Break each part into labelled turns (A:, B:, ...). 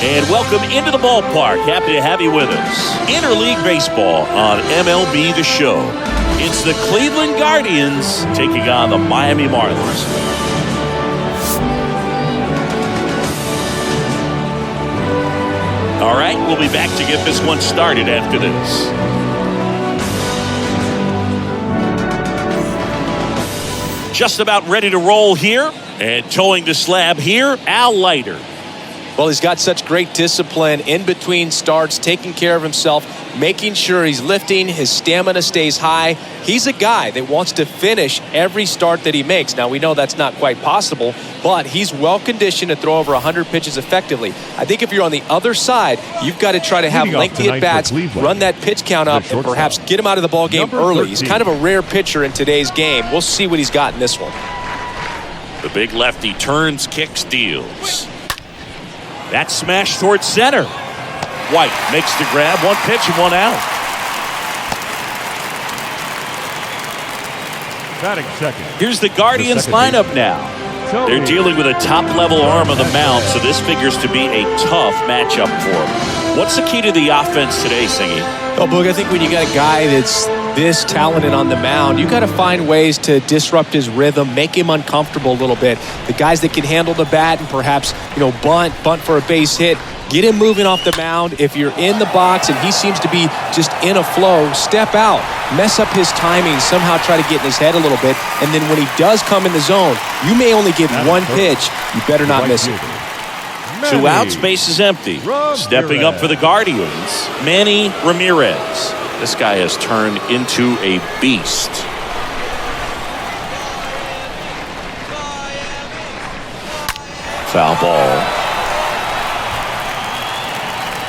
A: And welcome into the ballpark. Happy to have you with us. Interleague Baseball on MLB The Show. It's the Cleveland Guardians taking on the Miami Marlins. All right, we'll be back to get this one started after this. Just about ready to roll here. And towing the slab here, Al Leiter.
B: Well, he's got such great discipline in between starts, taking care of himself, making sure he's lifting, his stamina stays high. He's a guy that wants to finish every start that he makes. Now, we know that's not quite possible, but he's well-conditioned to throw over 100 pitches effectively. I think if you're on the other side, you've got to try to have lengthy at-bats, run that pitch count up, and perhaps get him out of the ballgame early. He's kind of a rare pitcher in today's game. We'll see what he's got in this one.
A: The big lefty turns, kicks, deals. That smash towards center. White makes the grab. One pitch and one out.
C: Batting second.
A: Here's the Guardians lineup now. They're dealing with a top-level arm of the mound, so this figures to be a tough matchup for them. What's the key to the offense today, Singy?
B: Well, Boog, I think when you got a guy that's this talented on the mound, you got to find ways to disrupt his rhythm, make him uncomfortable a little bit. The guys that can handle the bat and perhaps, bunt for a base hit, get him moving off the mound. If you're in the box and he seems to be just in a flow, step out, mess up his timing, somehow try to get in his head a little bit. And then when he does come in the zone, you may only give one pitch. You better not miss it.
A: 2 outs, base is empty. Stepping up for the Guardians, Manny Ramirez. This guy has turned into a beast. Foul ball.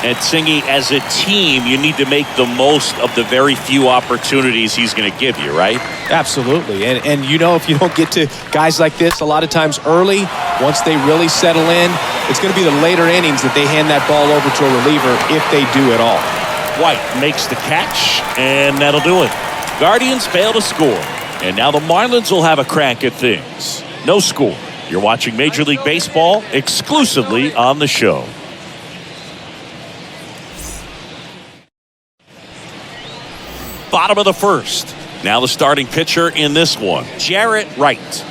A: And Singy, as a team, you need to make the most of the very few opportunities he's going to give you, right?
B: Absolutely. And if you don't get to guys like this a lot of times early, once they really settle in, it's going to be the later innings that they hand that ball over to a reliever if they do at all.
A: White makes the catch, and that'll do it. Guardians fail to score, and now the Marlins will have a crack at things. No score. You're watching Major League Baseball exclusively on the show. Bottom of the first. Now the starting pitcher in this one, Jarrett Wright.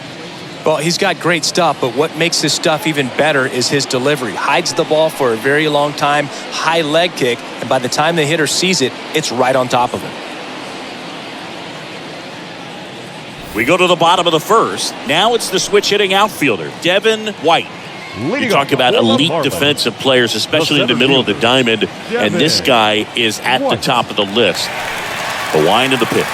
B: Well, he's got great stuff, but what makes his stuff even better is his delivery. Hides the ball for a very long time, high leg kick, and by the time the hitter sees it, it's right on top of him.
A: We go to the bottom of the first. Now it's the switch hitting outfielder, Devin White. You talk about elite defensive players, especially in the middle of the diamond, and this guy is at the top of the list. The wind of the pitch.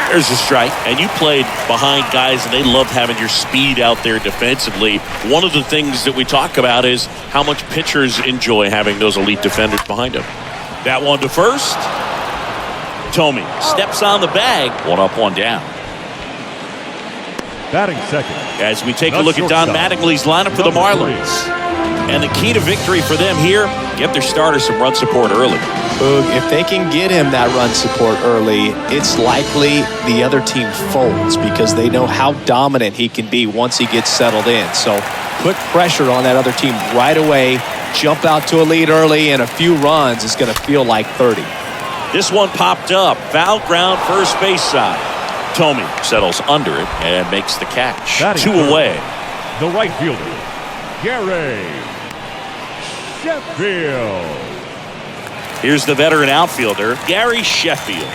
A: There's a strike. And you played behind guys, and they love having your speed out there defensively. One of the things that we talk about is how much pitchers enjoy having those elite defenders behind them. That one to first. Tomey steps on the bag. One up, one down.
C: Batting second.
A: As we take a look at Don Mattingly's lineup for the Marlins. And the key to victory for them here, get their starter some run support early.
B: Boog, if they can get him that run support early, it's likely the other team folds because they know how dominant he can be once he gets settled in. So put pressure on that other team right away, jump out to a lead early, and a few runs is going to feel like 30.
A: This one popped up. Foul ground, first base side. Tomey settles under it and makes the catch. 2 away.
C: The right fielder, Gary Sheffield.
A: Here's the veteran outfielder, Gary Sheffield.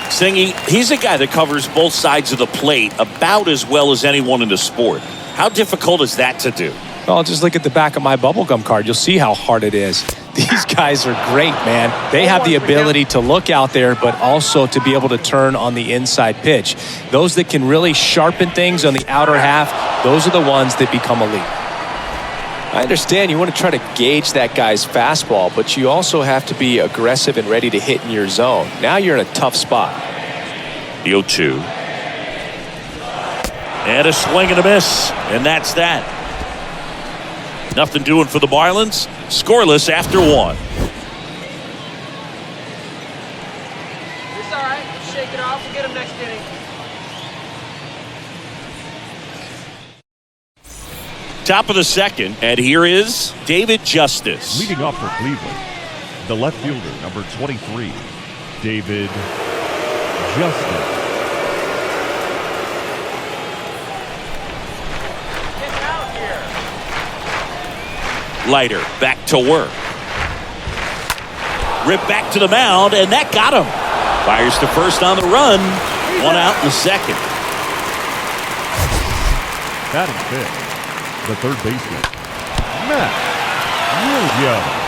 A: Singy, he's a guy that covers both sides of the plate about as well as anyone in the sport. How difficult is that to do?
B: Well, just look at the back of my bubblegum card. You'll see how hard it is. These guys are great, man. They have the ability to look out there, but also to be able to turn on the inside pitch. Those that can really sharpen things on the outer half, those are the ones that become elite. I understand you want to try to gauge that guy's fastball, but you also have to be aggressive and ready to hit in your zone. Now you're in a tough spot.
A: The 0-2. And a swing and a miss, and that's that. Nothing doing for the Marlins. Scoreless after 1.
D: It's all right. Let's shake it off. We'll get him next inning.
A: Top of the second, and here is David Justice.
C: Leading off for Cleveland, the left fielder, number 23, David Justice.
A: Leiter back to work. Ripped back to the mound, and that got him. Fires to first on the run. One out in the second.
C: Batting fifth, the third baseman, Matt Williams.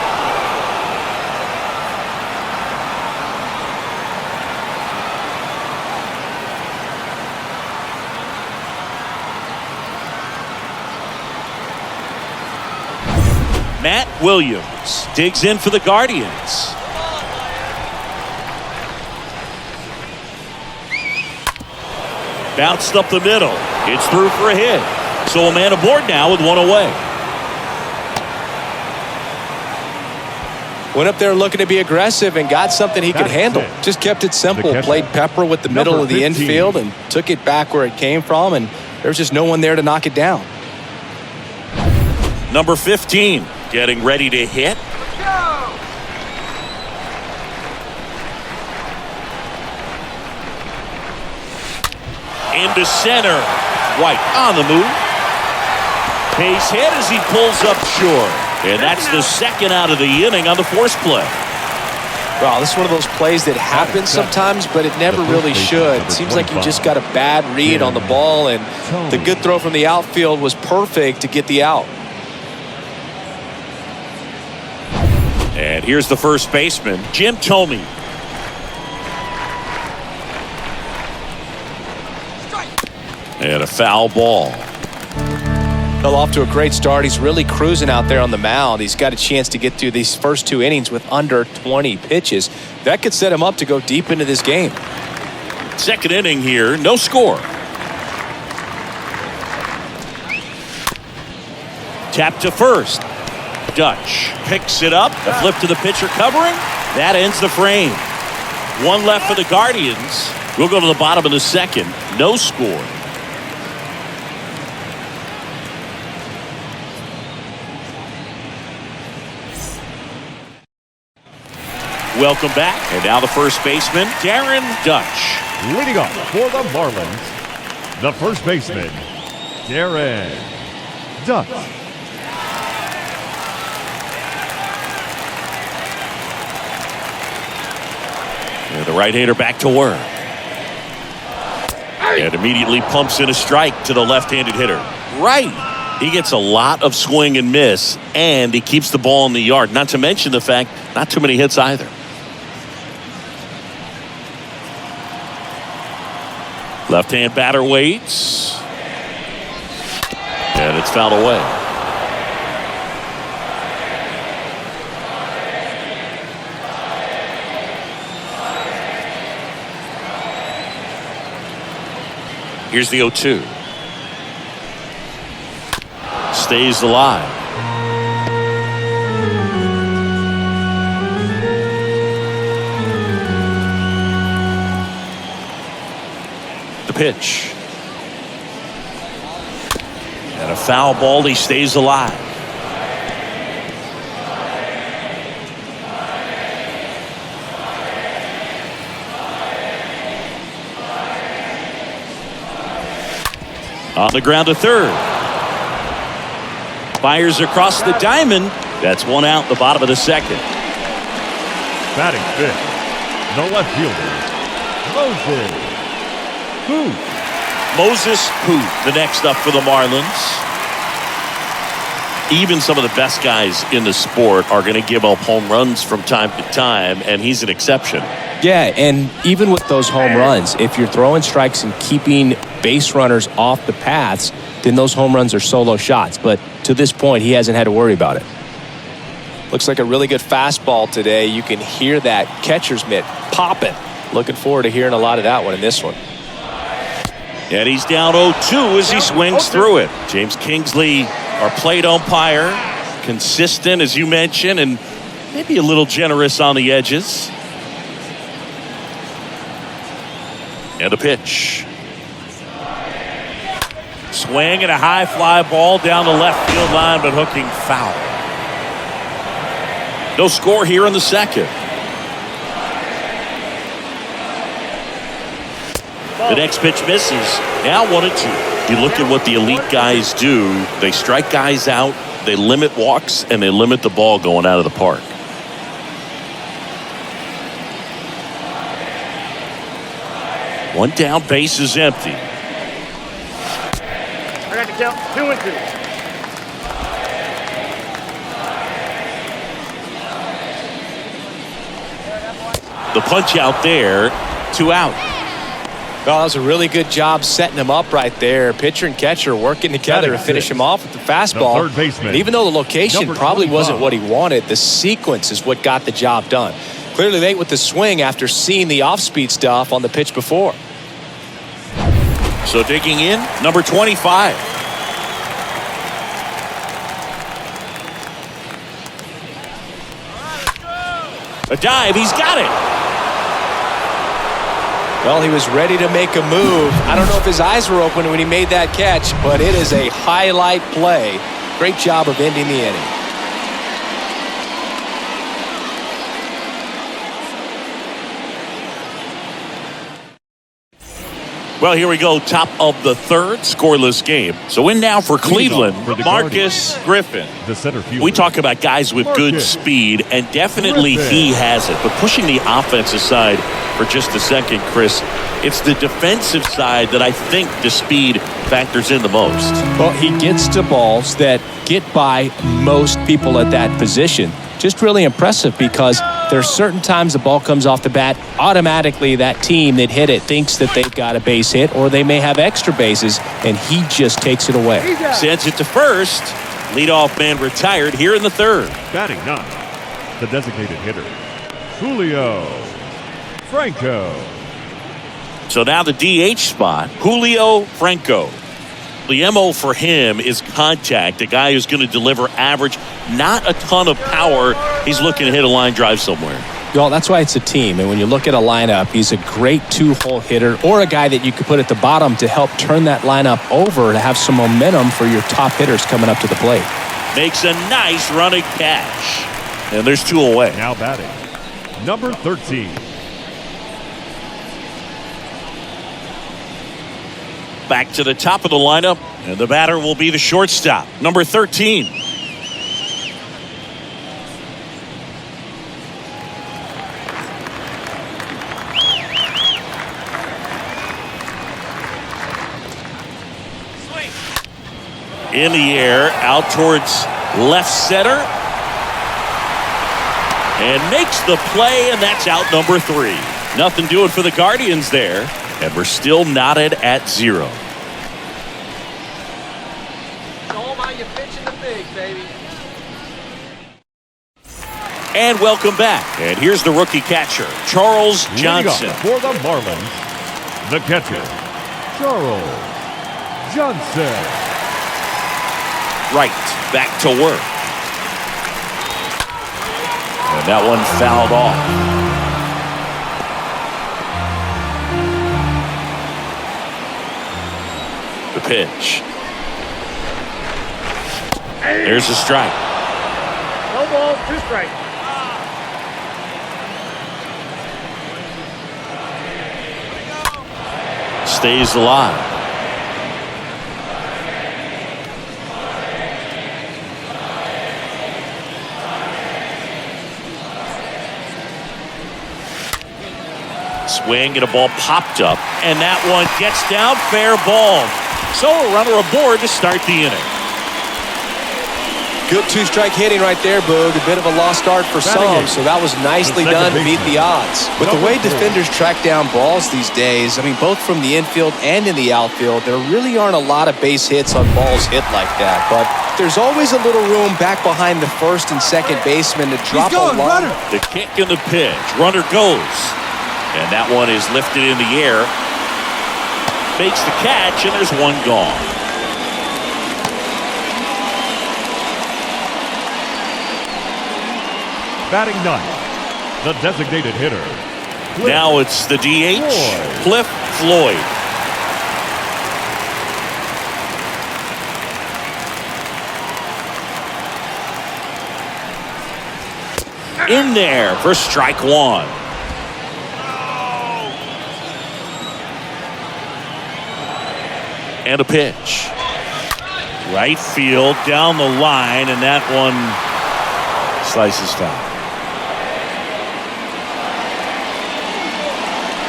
A: Matt Williams digs in for the Guardians. Bounced up the middle. It's through for a hit. So a man aboard now with one away.
B: Went up there looking to be aggressive and got something he could handle. Just kept it simple. Played pepper with the middle of the infield and took it back where it came from, and there's just no one there to knock it down.
A: Number 15 getting ready to hit. Into center. White on the move. Base hit as he pulls up short. And that's the second out of the inning on the force play.
B: Wow, this is one of those plays that happens sometimes, but it never really should. It seems like he just got a bad read on the ball, and the good throw from the outfield was perfect to get the out.
A: And here's the first baseman, Jim Thome. And a foul ball.
B: Fell off to a great start. He's really cruising out there on the mound. He's got a chance to get through these first two innings with under 20 pitches. That could set him up to go deep into this game.
A: Second inning here, no score. Tap to first. Dutch picks it up. A flip to the pitcher covering. That ends the frame. One left for the Guardians. We'll go to the bottom of the second. No score. Welcome back. And now the first baseman, Darren Dutch.
C: Leading off for the Marlins, the first baseman, Darren Dutch.
A: And the right-hander back to work. And immediately pumps in a strike to the left-handed hitter. Right. He gets a lot of swing and miss, and he keeps the ball in the yard. Not to mention the fact, not too many hits either. Left-hand batter waits. And it's fouled away. Here's the 0-2. Stays alive. The pitch. And a foul ball. He stays alive. On the ground to third. Fires across the diamond. That's one out, the bottom of the second.
C: Batting fifth, the left fielder,
A: Moses Hoot, the next up for the Marlins. Even some of the best guys in the sport are going to give up home runs from time to time, and he's an exception.
B: Yeah, and even with those home runs, if you're throwing strikes and keeping base runners off the paths, then those home runs are solo shots. But to this point, he hasn't had to worry about it. Looks like a really good fastball today. You can hear that catcher's mitt popping. Looking forward to hearing a lot of that one in this one.
A: And he's down 0-2 as he swings through it. James Kingsley, our plate umpire, consistent, as you mentioned, and maybe a little generous on the edges. And the pitch. Swing and a high fly ball down the left field line, but hooking foul. No score here in the second. The next pitch misses. Now 1-2. You look at what the elite guys do. They strike guys out, they limit walks, and they limit the ball going out of the park. One down, base is empty.
E: I got to count 2-2.
A: The punch out there, 2 out.
B: Well, that was a really good job setting him up right there. Pitcher and catcher working together to finish him off with the fastball.
C: The third baseman,
B: and even though the location probably wasn't what he wanted, the sequence is what got the job done. Clearly late with the swing after seeing the off-speed stuff on the pitch before.
A: So digging in, number 25. A dive, he's got it.
B: Well, he was ready to make a move. I don't know if his eyes were open when he made that catch, but it is a highlight play. Great job of ending the inning.
A: Well, here we go. Top of the third, scoreless game. So in now for Cleveland,
C: for the
A: Marcus Griffin.
C: The center fielder.
A: We talk about guys with good speed, and definitely he has it. But pushing the offensive side for just a second, Chris, it's the defensive side that I think the speed factors in the most.
B: Well, he gets to balls that get by most people at that position. Just really impressive because there's certain times the ball comes off the bat, automatically that team that hit it thinks that they've got a base hit or they may have extra bases, and he just takes it away.
A: Sends it to first. Leadoff man retired here in the third.
C: Batting 9, the designated hitter, Julio Franco.
A: So now the DH spot, Julio Franco. The MO for him is contact, a guy who's going to deliver average, not a ton of power. He's looking to hit a line drive somewhere.
B: Well, that's why it's a team. And when you look at a lineup, he's a great two-hole hitter or a guy that you could put at the bottom to help turn that lineup over to have some momentum for your top hitters coming up to the plate.
A: Makes a nice running catch. And there's 2 away.
C: Now batting, number 13.
A: Back to the top of the lineup, and the batter will be the shortstop, number 13. In the air, out towards left center. And makes the play, and that's out number 3. Nothing doing for the Guardians there. And we're still knotted at 0.
D: You're pitching the big, baby.
A: And welcome back. And here's the rookie catcher, Charles Johnson.
C: For the Marlins, the catcher, Charles Johnson.
A: Right, back to work. And that one fouled off. The pitch. There's a strike.
E: No balls, 2 strikes.
A: Stays alive. Swing and a ball popped up, and that one gets down, fair ball. So a runner aboard to start the inning.
B: Good 2-strike hitting right there, Boog. A bit of a lost start for some, so that was nicely done to beat the odds. With the way defenders track down balls these days, I mean, both from the infield and in the outfield, there really aren't a lot of base hits on balls hit like that. But there's always a little room back behind the first and second baseman to drop a line.
A: The kick and the pitch. Runner goes. And that one is lifted in the air. Makes the catch, and there's one gone.
C: Batting 9, the designated hitter.
A: Now it's the DH, Cliff Floyd. In there for strike one. And a pitch. Right field, down the line, and that one slices foul.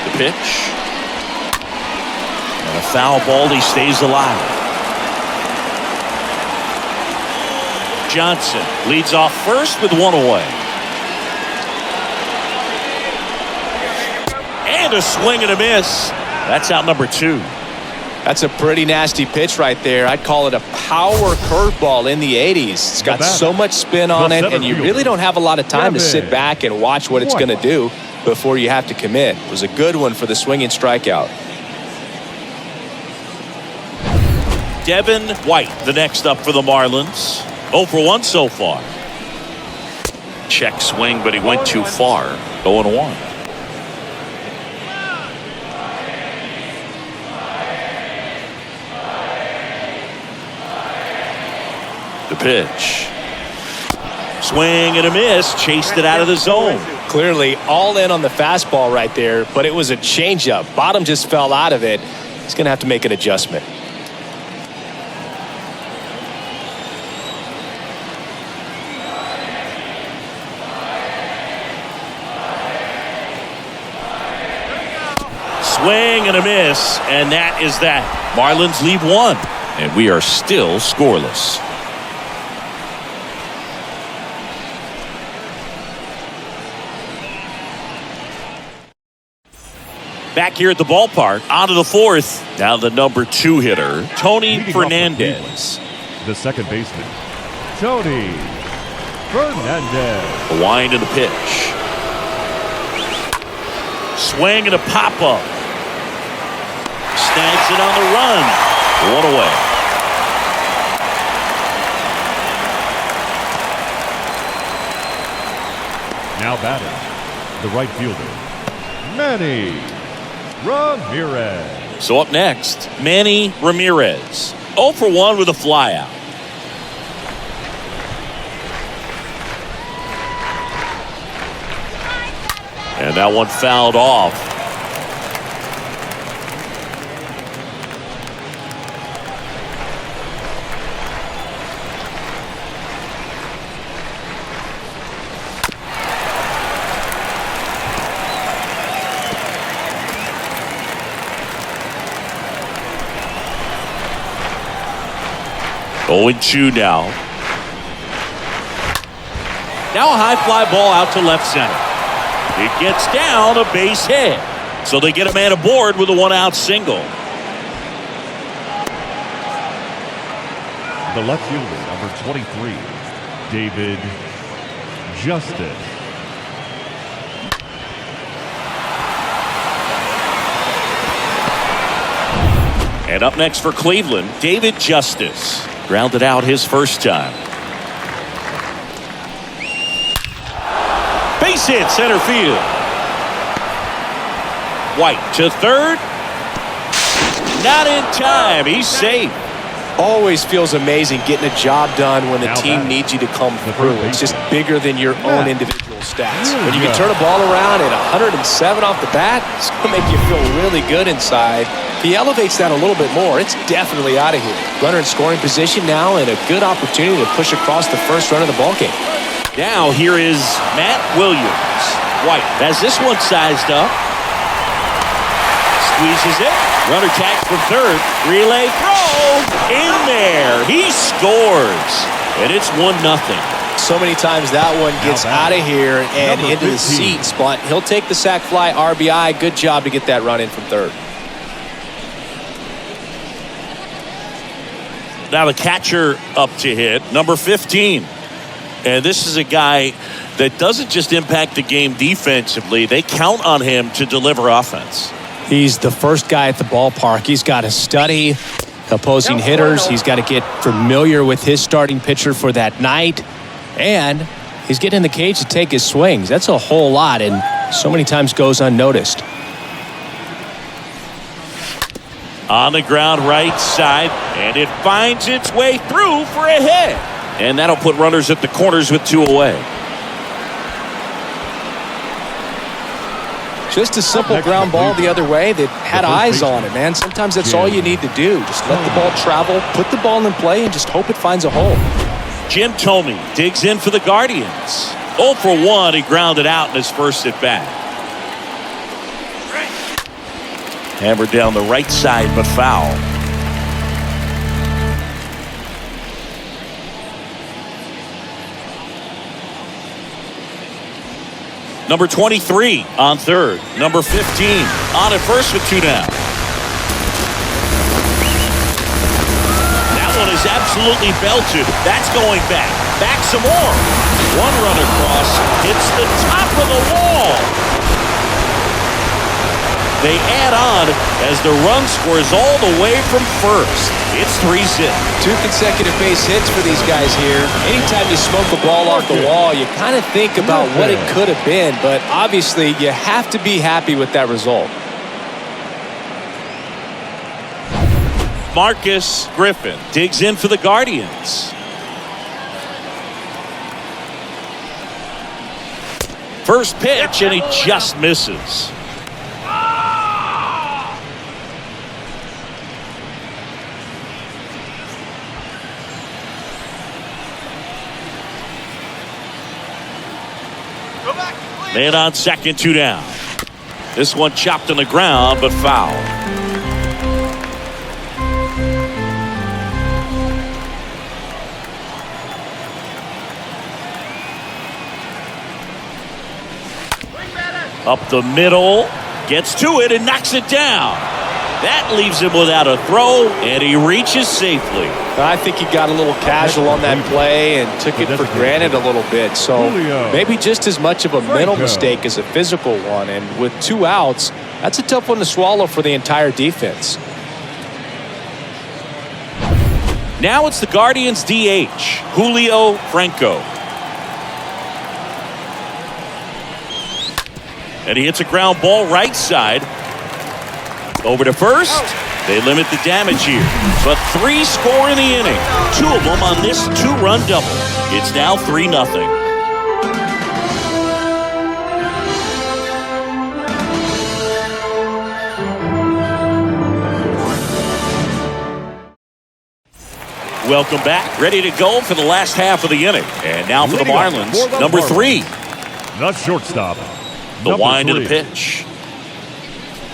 A: The pitch. And a foul ball, he stays alive. Johnson leads off first with one away. And a swing and a miss. That's out number two.
B: That's a pretty nasty pitch right there. I'd call it a power curveball in the 80s. It's got so much spin on it, and you really don't have a lot of time to sit back and watch what it's going to do before you have to commit. It was a good one for the swinging strikeout.
A: Devin White, the next up for the Marlins. 0 for 1 so far. Check swing, but he went too far. 0-1. The pitch. Swing and a miss. Chased it out of the zone.
B: Clearly all in on the fastball right there, but it was a changeup. Bottom just fell out of it. He's going to have to make an adjustment.
A: Swing and a miss, and that is that. Marlins lead one, and we are still scoreless. Back here at the ballpark, on to the fourth. Now the number 2 hitter, Tony Fernandez.
C: The second baseman, Tony Fernandez.
A: A wind and a pitch. Swing and a pop-up. Snags it on the run. One away.
C: Now batting, the right fielder, Manny Ramirez.
A: So up next, Manny Ramirez. 0 for 1 with a flyout. And that one fouled off. Oh, 0-2 now. Now a high fly ball out to left center. It gets down, a base hit. So they get a man aboard with a 1-out single.
C: The left fielder, number 23, David Justice.
A: And up next for Cleveland, David Justice. Grounded out his first time. Base hit, center field. White to third. Not in time. He's safe.
B: Always feels amazing getting a job done when the
C: Now
B: team
C: back.
B: needs you to come
C: The
B: through.
C: third
B: It's just
C: baseman.
B: bigger than your own
C: Yeah.
B: individual stats.
C: Yeah.
B: When you can turn a ball around at 107 off the bat, it's going to make you feel really good inside. If he elevates that a little bit more, it's definitely out of here. Runner in scoring position now, and a good opportunity to push across the first run of the ballgame.
A: Now here is Matt Williams. White has this one sized up. Squeezes it. Runner tags from third. Relay throw. In there. He scores. And it's 1-0.
B: So many times that one gets
C: Now
B: out of here and
C: number
B: into the
C: 15.
B: seats, but he'll take the sac fly RBI. Good job to get that run in from third.
A: Now the catcher up to hit, number 15. And this is a guy that doesn't just impact the game defensively. They count on him to deliver offense.
B: He's the first guy at the ballpark. He's got to study opposing hitters. He's got to get familiar with his starting pitcher for that night. And he's getting in the cage to take his swings. That's a whole lot, and so many times goes unnoticed.
A: On the ground right side, and it finds its way through for a hit. And that'll put runners at the corners with 2 away.
B: Just a simple ground ball the other way that had eyes on it, man. Sometimes that's all you need to do. Just let the ball travel, put the ball in play, and just hope it finds a hole.
A: Jim Thome digs in for the Guardians. 0 for 1, he grounded out in his first at bat. Hammered down the right side, but foul. Number 23 on third. Number 15 on at first with 2 down. That one is absolutely belted. That's going back. Back some more. One run across. Hits the top of the wall. They add on as the run scores all the way from first. It's 3-zip.
B: 2 consecutive base hits for these guys here. Anytime you smoke a ball off the wall, you kind of think about what it could have been, but obviously you have to be happy with that result.
A: Marcus Griffin digs in for the Guardians. First pitch, and he just misses. Man on second, 2 down. This one chopped on the ground, but foul. Up the middle, gets to it and knocks it down. That leaves him without a throw, and he reaches safely.
B: I think he got a little casual on that play and took it for granted a little bit. So maybe just as much of a mental mistake as a physical one. And with 2 outs, that's a tough one to swallow for the entire defense.
A: Now it's the Guardians DH, Julio Franco. And he hits a ground ball right side. Over to first. They limit the damage here. But 3 score in the inning. 2 of them on this 2-run double. It's now 3-0. Welcome back. Ready to go for the last half of the inning. And now for the Marlins, number 3.
C: The shortstop.
A: The wind of the pitch.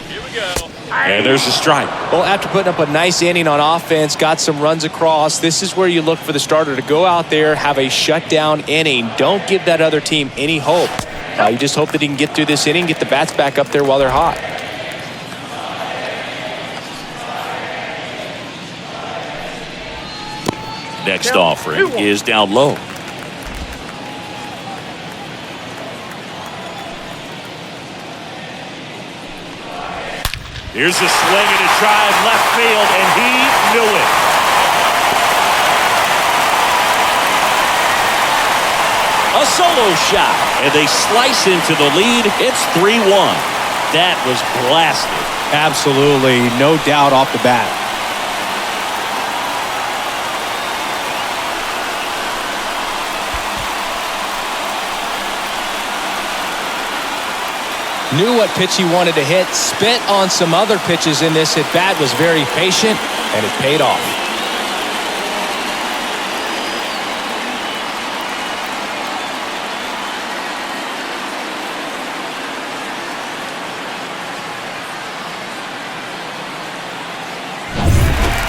D: Here we go.
A: And there's a strike.
B: Well, after putting up a nice inning on offense, got some runs across, this is where you look for the starter to go out there, have a shutdown inning. Don't give that other team any hope. You just hope that he can get through this inning, get the bats back up there while they're hot.
A: Next offering is down low. Here's a swing and a drive left field, and he knew it. A solo shot, and they slice into the lead. It's 3-1. That was blasted.
B: Absolutely, no doubt off the bat. Knew what pitch he wanted to hit, spent on some other pitches in this at-bat, was very patient, and it paid off.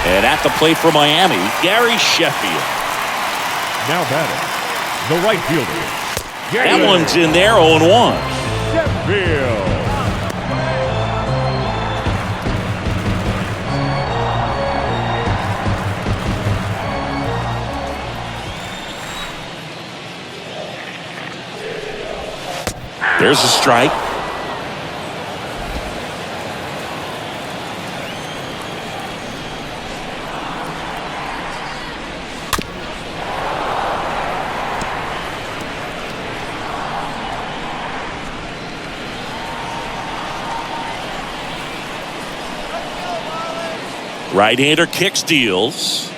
A: And at the plate for Miami, Gary Sheffield.
C: Now batting, the right fielder.
A: That one's in there, 0-1.
C: Sheffield.
A: There's a strike. Right-hander kicks, deals.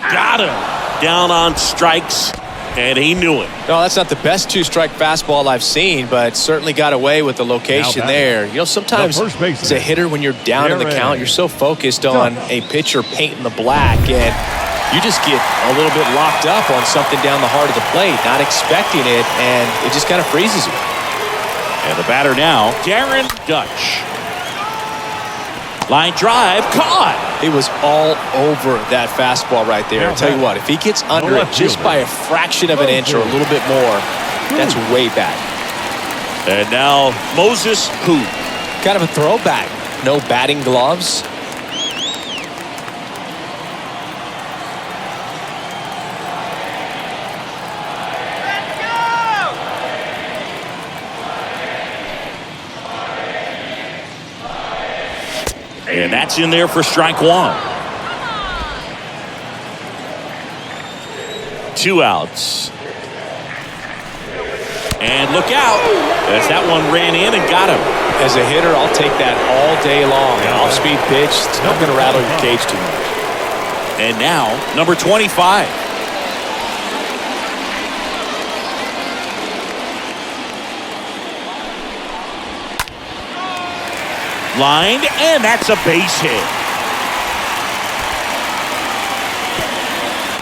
A: Got him. Down on strikes. And he knew it.
B: No, that's not the best two-strike fastball I've seen, but certainly got away with the location there. You know, sometimes as a hitter, when you're down in the count, you're so focused on a pitcher painting the black, and you just get a little bit locked up on something down the heart of the plate, not expecting it, and it just kind of freezes you.
A: And the batter now, Darren Dutch. Line drive, caught.
B: He was all over that fastball right there. I'll tell you what, if he gets under it just by a fraction of an inch or a little bit more, that's way back.
A: And now Moses Hood.
B: Kind of a throwback. No batting gloves.
A: And that's in there for strike one. 2 outs. And look out, as that one ran in and got him.
B: As a hitter, I'll take that all day long. An off-speed pitch, it's not going to rattle your cage too much.
A: And now, number 25. Lined, and that's a base hit.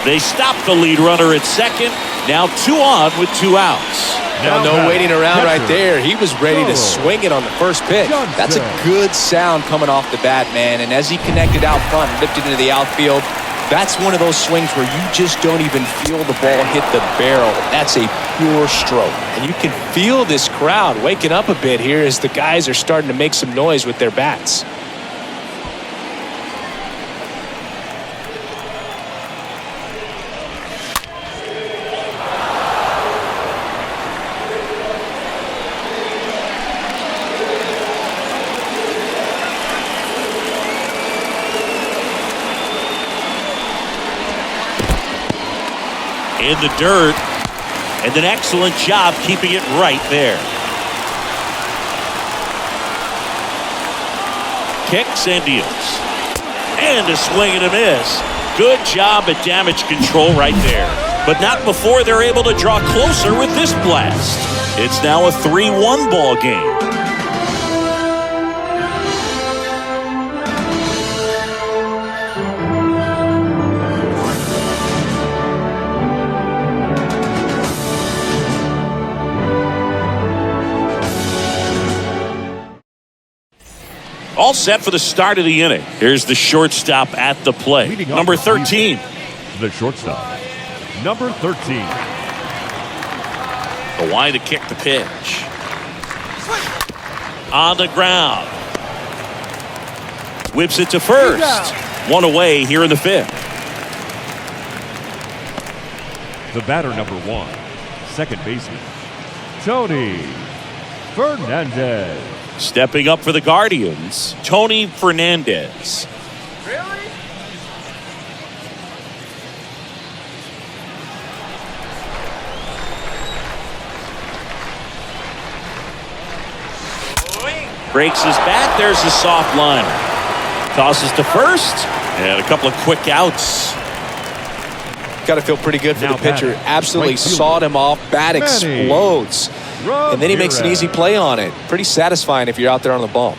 A: They stop the lead runner at second. Now 2 on with 2 outs.
B: No waiting around right there. He was ready to swing it on the first pitch. That's a good sound coming off the bat, man. And as he connected out front and lifted into the outfield, that's one of those swings where you just don't even feel the ball hit the barrel. That's a pure stroke. And you can feel this crowd waking up a bit here as the guys are starting to make some noise with their bats.
A: In the dirt, and an excellent job keeping it right there. Kicks and deals. And a swing and a miss. Good job at damage control right there. But not before they're able to draw closer with this blast. It's now a 3-1 ball game. All set for the start of the inning. Here's the shortstop at the plate. Number 13.
C: The shortstop, number 13.
A: Kawhi to kick the pitch. On the ground. Whips it to first. 1 away here in the 5th.
C: The batter, number 1, second baseman, Tony Fernandez.
A: Stepping up for the Guardians, Tony Fernandez.
D: Really?
A: Breaks his bat. There's a soft liner. Tosses to first. And a couple of quick outs.
B: Got to feel pretty good for
C: Now
B: the pitcher.
C: batting,
B: Absolutely
C: right fielder,
B: sawed him off. Bat
C: Manny
B: explodes. And then he makes an easy play on it. Pretty satisfying if you're out there on the ball.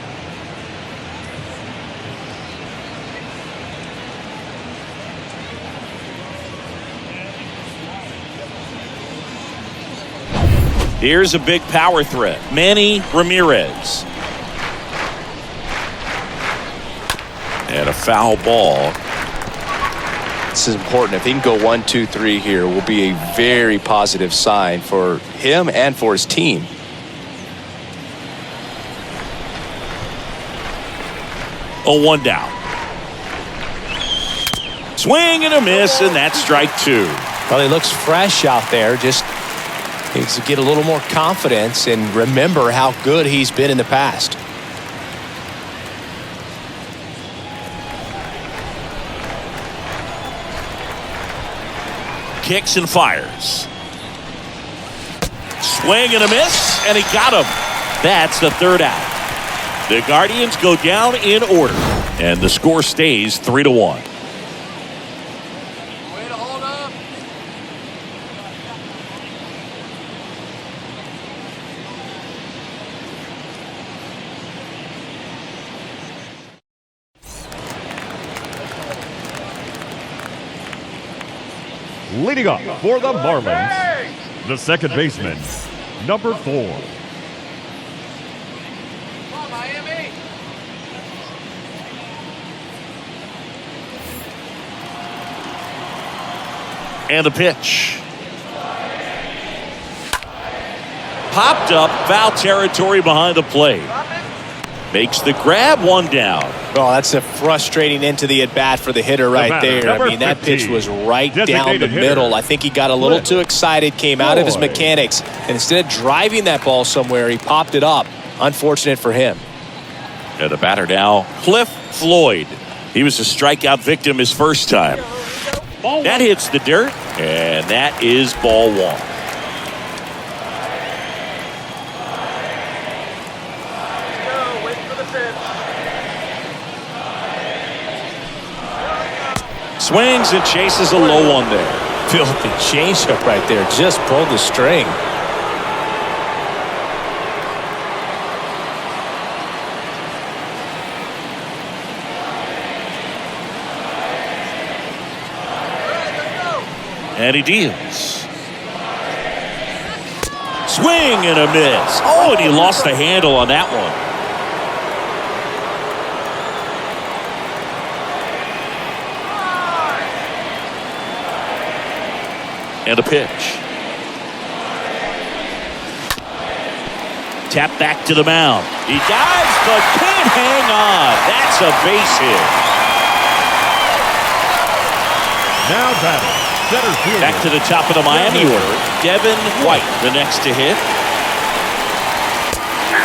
A: Here's a big power threat. Manny Ramirez. And a foul ball.
B: This is important. If he can go 1, 2, 3 here, will be a very positive sign for him and for his team.
A: Oh, 1 down. Swing and a miss, and that's strike 2.
B: Well, he looks fresh out there. Just needs to get a little more confidence and remember how good he's been in the past.
A: Kicks and fires. Swing and a miss, and he got him. That's the 3rd out. The Guardians go down in order, and the score stays 3-1.
D: Way to hold up.
C: Leading off for the Marlins, the second baseman, number 4.
D: Come on, Miami.
A: And the pitch. Popped up, foul territory behind the plate. Makes the grab, 1 down.
B: Oh, that's a frustrating into the at-bat for the hitter right
C: batter,
B: there. I
C: number
B: mean, that
C: 15,
B: pitch was right down
C: designated
B: the
C: hitter.
B: middle. I think he got a little too excited, came out of his
C: Floyd.
B: mechanics, and instead of driving that ball somewhere, he popped it up. Unfortunate for him.
A: And the batter now, Cliff Floyd. He was a strikeout victim his first time. That hits the dirt, and that is ball 1.
D: Go, wait for the pitch.
A: Swings and chases a low one there.
B: Filthy changeup right there. Just pulled the string.
A: And he deals. Swing and a miss. Oh, and he lost the handle on that one. And a pitch. Tap back to the mound. He dives but can't hang on. That's a base hit.
C: Now batting, center fielder.
A: Back to the top of the Miami order. Devin White, the next to hit.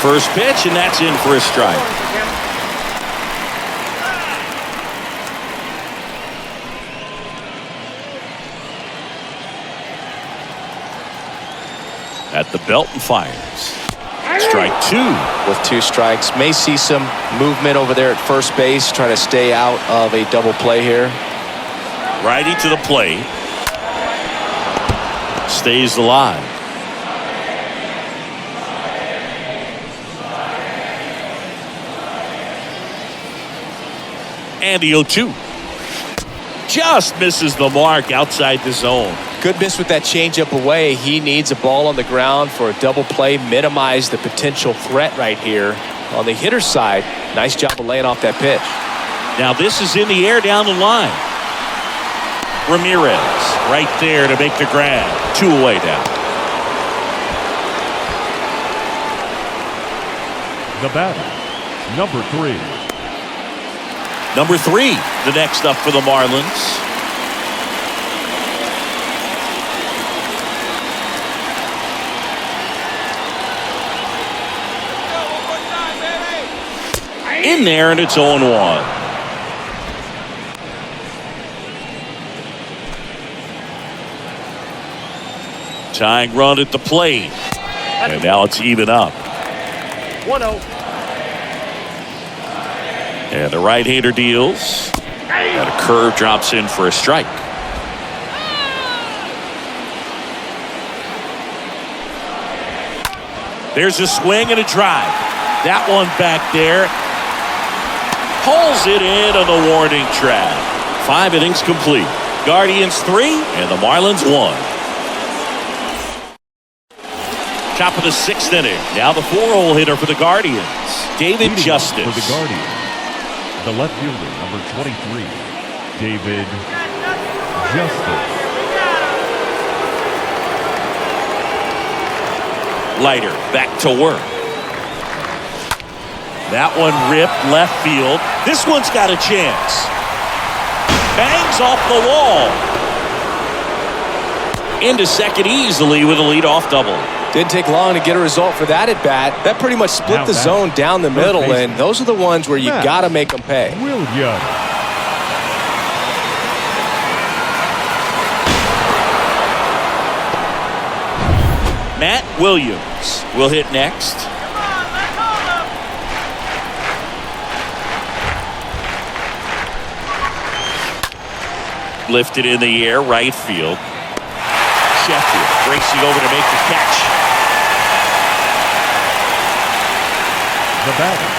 A: First pitch, and that's in for a strike. At the belt and fires. Strike 2.
B: With 2 strikes. May see some movement over there at first base. Try to stay out of a double play here.
A: Righty to the plate. Stays alive. And the 0-2. Just misses the mark outside the zone.
B: Good miss with that changeup away. He needs a ball on the ground for a double play. Minimize the potential threat right here. On the hitter's side, nice job of laying off that pitch.
A: Now this is in the air down the line. Ramirez right there to make the grab. 2 away now.
C: The batter, number 3.
A: Number 3, the next up for the Marlins. In there, and it's 0-1. Tying run at the plate. And now it's even up.
E: 1-0.
A: And the right-hander deals. And a curve drops in for a strike. There's a swing and a drive. That one back there. Pulls it in on the warning track. 5 innings complete. Guardians 3 and the Marlins 1. Top of the 6th inning. Now the 4-hole hitter for the Guardians, David
C: Leading
A: Justice.
C: for the Guardians, the left fielder, number 23, David Justice.
A: Leiter back to work. That one ripped left field. This one's got a chance. Bangs off the wall. Into second easily with a leadoff double.
B: Didn't take long to get a result for that at bat. That pretty much split the zone down the middle, and those are the ones where you got to make them pay.
C: Williams.
A: Matt Williams will hit next. Lifted in the air, right field. Sheffield racing over to make the catch.
C: The batter,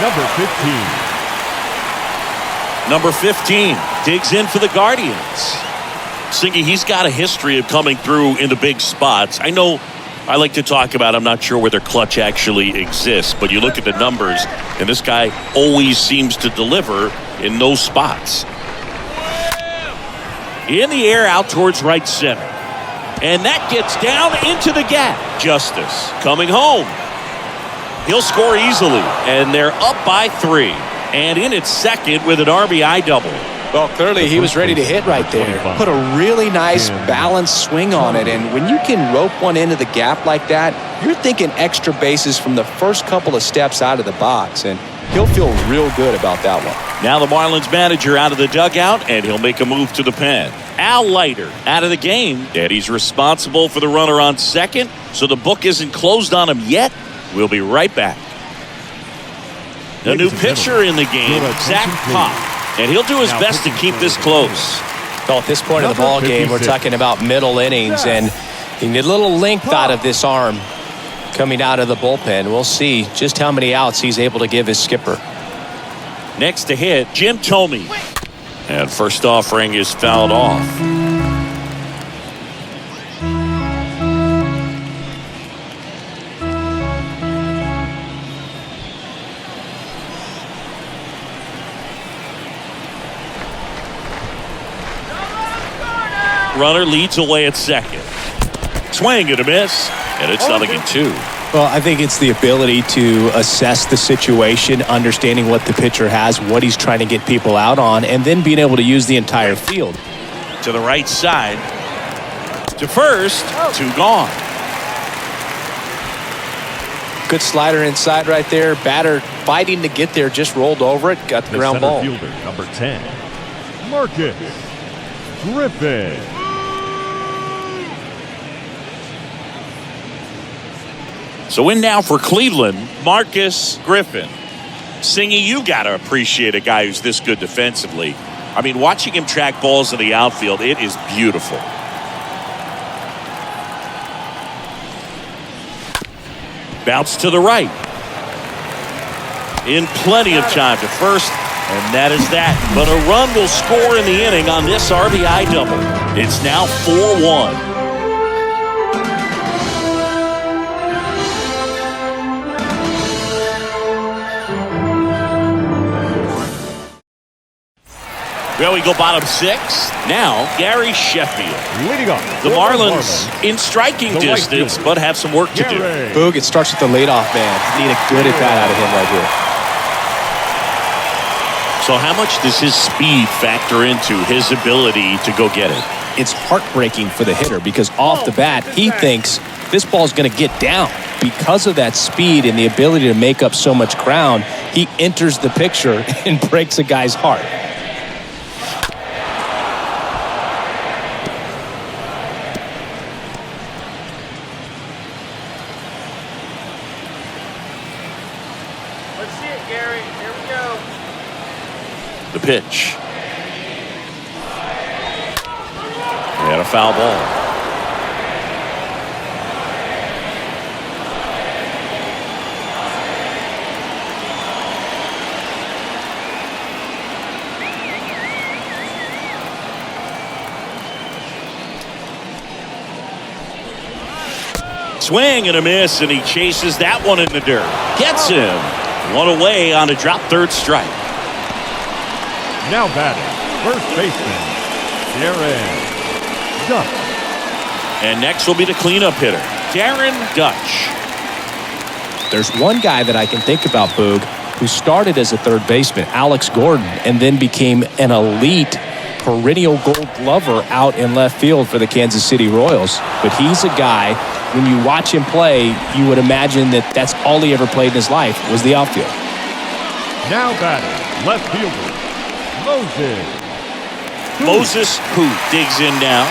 C: number 15.
A: Number 15 digs in for the Guardians. Singy, he's got a history of coming through in the big spots. I know I like to talk about, I'm not sure whether clutch actually exists, but you look at the numbers, and this guy always seems to deliver in those spots. In the air, out towards right center. And that gets down into the gap. Justice coming home. He'll score easily, and they're up by 3. And in at second with an RBI double.
B: Well, clearly he was ready to hit right there. Put a really nice balanced swing on it. And when you can rope one into the gap like that, you're thinking extra bases from the first couple of steps out of the box. And he'll feel real good about that one.
A: Now the Marlins manager out of the dugout, and he'll make a move to the pen. Al Leiter out of the game. Eddie's responsible for the runner on second, so the book isn't closed on him yet. We'll be right back. The new pitcher in the game, Zach Pop. And he'll do his best to keep this close.
B: Well, at this point of the ball game, we're talking about middle innings, and you need a little length out of this arm coming out of the bullpen. We'll see just how many outs he's able to give his skipper.
A: Next to hit, Jim Thome. And first offering is fouled off. Runner leads away at second. Swing and a miss, and it's 0-2.
B: Well, I think it's the ability to assess the situation, understanding what the pitcher has, what he's trying to get people out on, and then being able to use the entire field.
A: To the right side. To first. 2 gone.
B: Good slider inside right there. Batter fighting to get there, just rolled over it, got the ground ball.
C: Fielder, number 10, Marcus Griffin.
A: So in now for Cleveland, Marcus Griffin. Singy, you got to appreciate a guy who's this good defensively. I mean, watching him track balls in the outfield, it is beautiful. Bounce to the right. In plenty of time to first, and that is that. But a run will score in the inning on this RBI double. It's now 4-1. Well, we go bottom 6. Now, Gary Sheffield.
C: Leading off.
A: The Marlins in striking distance, but have some work to do.
B: Boog, it starts with the leadoff man. Need a good at bat out of him right here.
A: So how much does his speed factor into his ability to go get it?
B: It's heartbreaking for the hitter because off the bat, he thinks this ball's going to get down. Because of that speed and the ability to make up so much ground, he enters the picture and breaks a guy's heart.
D: Let's see it, Gary. Here we go.
A: The pitch. And a foul ball. Swing and a miss, and he chases that one in the dirt. Gets him. One away on a drop third strike.
C: Now batting, first baseman, Darren Dutch.
A: And next will be the cleanup hitter, Darren Dutch.
B: There's one guy that I can think about, Boog, who started as a third baseman, Alex Gordon, and then became an elite perennial Gold Glover out in left field for the Kansas City Royals. But he's a guy, when you watch him play, you would imagine that that's all he ever played in his life was the outfield.
C: Now batting, left fielder,
A: Moses who digs in now.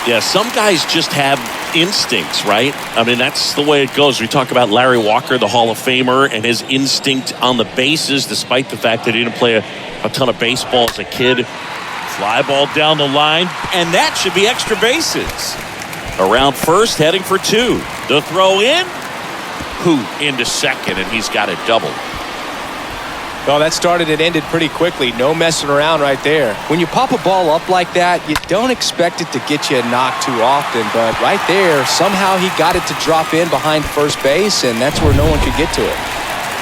A: Yeah, some guys just have instincts, right? I mean, that's the way it goes. We talk about Larry Walker, the Hall of Famer, and his instinct on the bases, despite the fact that he didn't play a ton of baseball as a kid. Fly ball down the line, and that should be extra bases. Around first, heading for 2. The throw in. Hoot into second, and he's got it doubled.
B: Well, that started and ended pretty quickly. No messing around right there. When you pop a ball up like that, you don't expect it to get you a knock too often. But right there, somehow he got it to drop in behind first base, and that's where no one could get to it.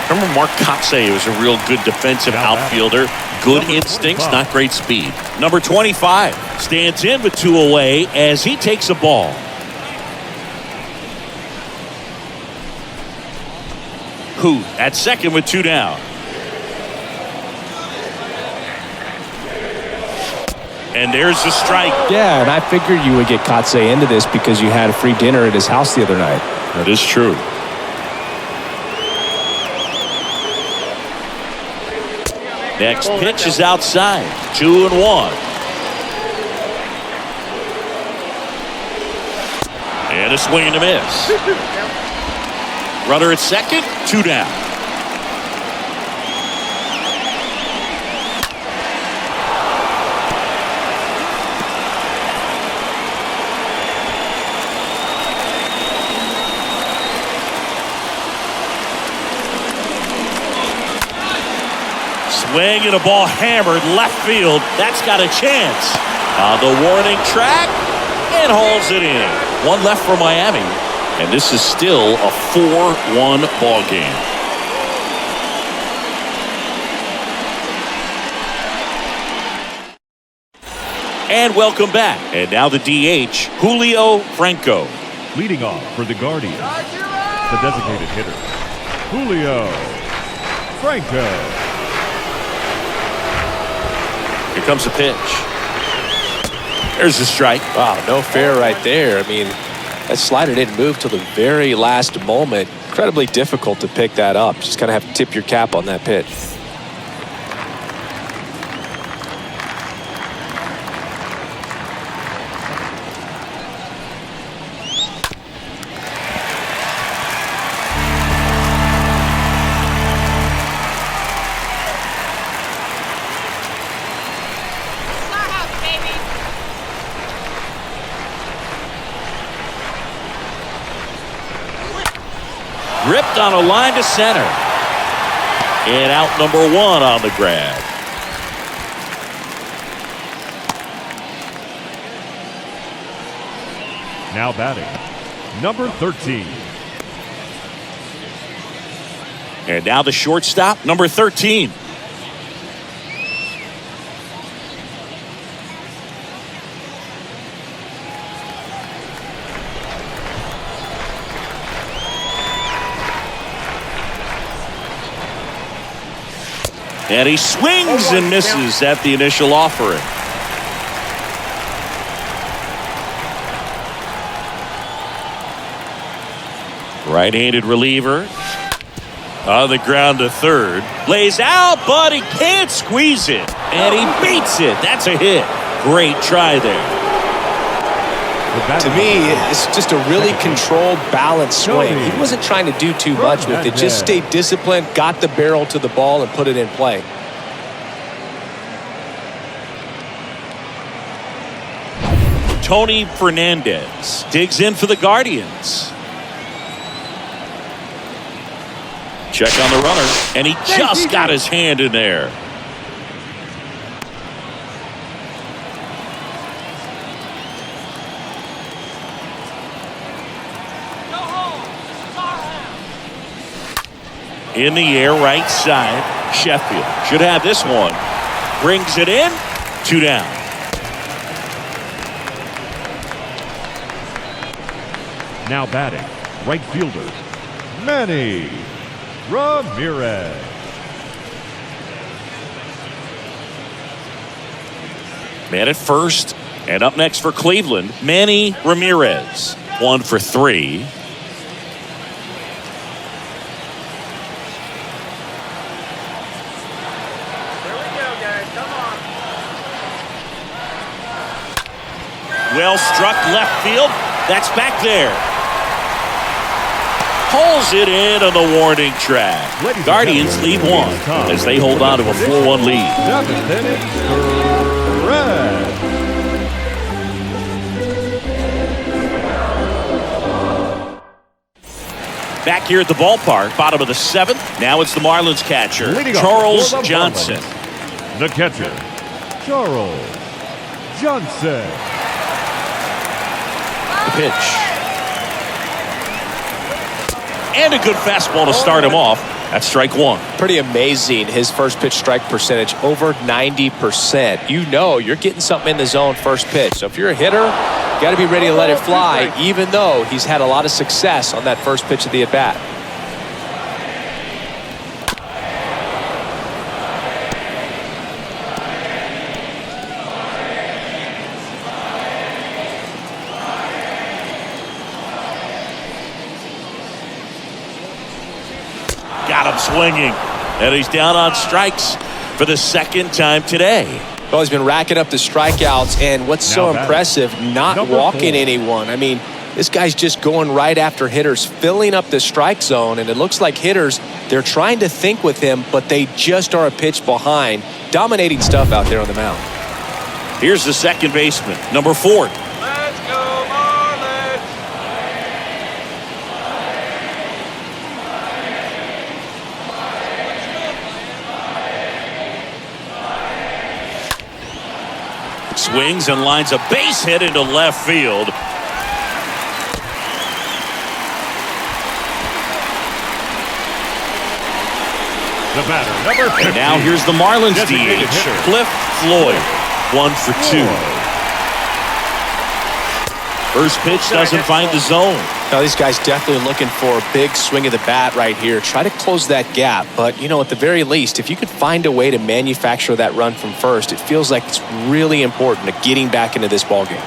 A: Remember Mark Kotsay was a real good defensive outfielder. Good instincts, not great speed. Number 25 stands in with 2 away as he takes a ball. Hoot at second with 2 down. And there's the strike.
B: Yeah, and I figured you would get Kotsay into this because you had a free dinner at his house the other night.
A: That is true. Next pitch is outside. 2-1. And a swing and a miss. Runner at second, 2 down. Swing and a ball hammered left field. That's got a chance. On the warning track and hauls it in. 1 left for Miami. And this is still a 4-1 ball game. And welcome back. And now the DH, Julio Franco.
C: Leading off for the Guardians, the designated hitter, Julio Franco.
A: Here comes the pitch. There's the strike.
B: Wow, no fair right there. I mean, that slider didn't move till the very last moment. Incredibly difficult to pick that up. Just kind of have to tip your cap on that pitch.
A: Ripped on a line to center. And out number 1 on the grab.
C: Now batting, number 13.
A: And now the shortstop, number 13. And he swings and misses at the initial offering. Right-handed reliever. On the ground to third. Lays out, but he can't squeeze it. And he beats it. That's a hit. Great try there.
B: To me, it's just a really controlled, balanced swing. He wasn't trying to do too much with it. Just stayed disciplined, got the barrel to the ball, and put it in play.
A: Tony Fernandez digs in for the Guardians. Check on the runner, and he just got his hand in there. In the air, right side. Sheffield should have this one. Brings it in. 2 down.
C: Now batting, right fielder, Manny Ramirez.
A: Man at first, and up next for Cleveland, Manny Ramirez. 1 for 3. Well struck left field. That's back there. Pulls it in on the warning track. Guardians lead 1 as they hold on to a 4-1 lead. back here at the ballpark. Bottom of the 7th. Now it's the Marlins catcher,
C: Leading off
A: Charles
C: for the
A: Johnson.
C: Marlins, the catcher, Charles Johnson.
A: The pitch. And a good fastball to start him off. That's strike 1.
B: Pretty amazing, his first pitch strike percentage, over 90%. You know you're getting something in the zone first pitch. So if you're a hitter, you got to be ready to let it fly, even though he's had a lot of success on that first pitch of the at-bat.
A: Got him swinging. And he's down on strikes for the second time today.
B: Well, he's been racking up the strikeouts, and what's so impressive, not walking anyone. I mean, this guy's just going right after hitters, filling up the strike zone, and it looks like hitters, they're trying to think with him, but they just are a pitch behind. Dominating stuff out there on the mound.
A: Here's the second baseman, number 4.
D: Let's go, Marlins!
A: Swings and lines a base hit into left field.
C: The batter, number 50.
A: And now here's the Marlins
C: Designated
A: DH,
C: hitter.
A: Cliff Floyd. 1 for 2. First pitch doesn't find the zone.
B: Now, these guys definitely looking for a big swing of the bat right here. Try to close that gap. But, you know, at the very least, if you could find a way to manufacture that run from first, it feels like it's really important to getting back into this ballgame.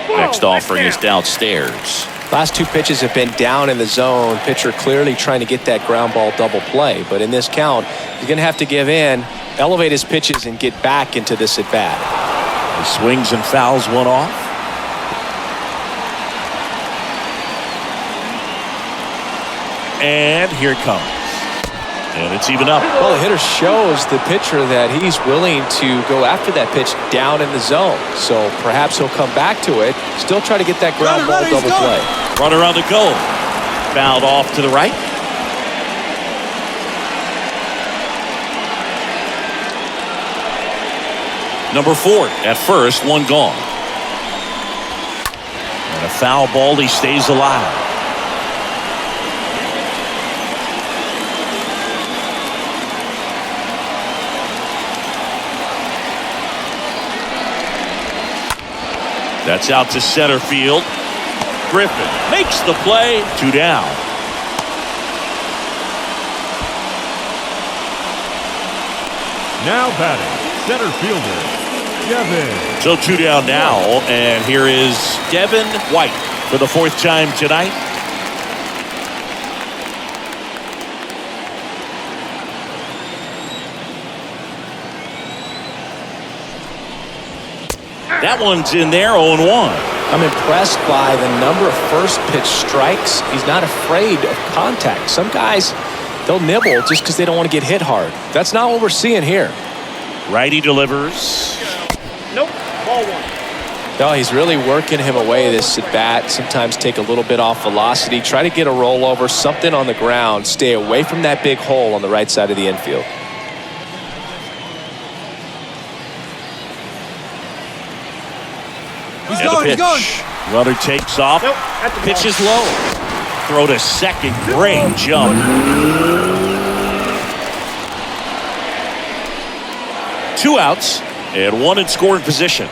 A: Next offering is downstairs.
B: Last 2 pitches have been down in the zone. Pitcher clearly trying to get that ground ball double play. But in this count, he's going to have to give in, elevate his pitches, and get back into this at-bat.
A: He swings and fouls one off. And here it comes. And it's even up.
B: Well, the hitter shows the pitcher that he's willing to go after that pitch down in the zone. So perhaps he'll come back to it, still try to get that ground ball double play.
A: Runner on the go. Fouled off to the right. Number 4 at first, 1 gone. And a foul ball, he stays alive. That's out to center field. Griffin makes the play. 2 down.
C: Now batting, center fielder, Devin.
A: So 2 down now, and here is Devin White for the 4th time tonight. That one's in there, 0-1.
B: I'm impressed by the number of first pitch strikes. He's not afraid of contact. Some guys, they'll nibble just because they don't want to get hit hard. That's not what we're seeing here.
A: Righty delivers.
D: Nope, ball 1.
B: No, he's really working him away this at bat. Sometimes take a little bit off velocity. Try to get a rollover, something on the ground. Stay away from that big hole on the right side of the infield.
D: He's
A: And
D: going,
A: the
D: he's going.
A: pitch. Runner takes off.
D: Nope, at the
A: Pitch
D: ball.
A: is low. Throw to second. Great jump. 2 outs and 1 in scoring position.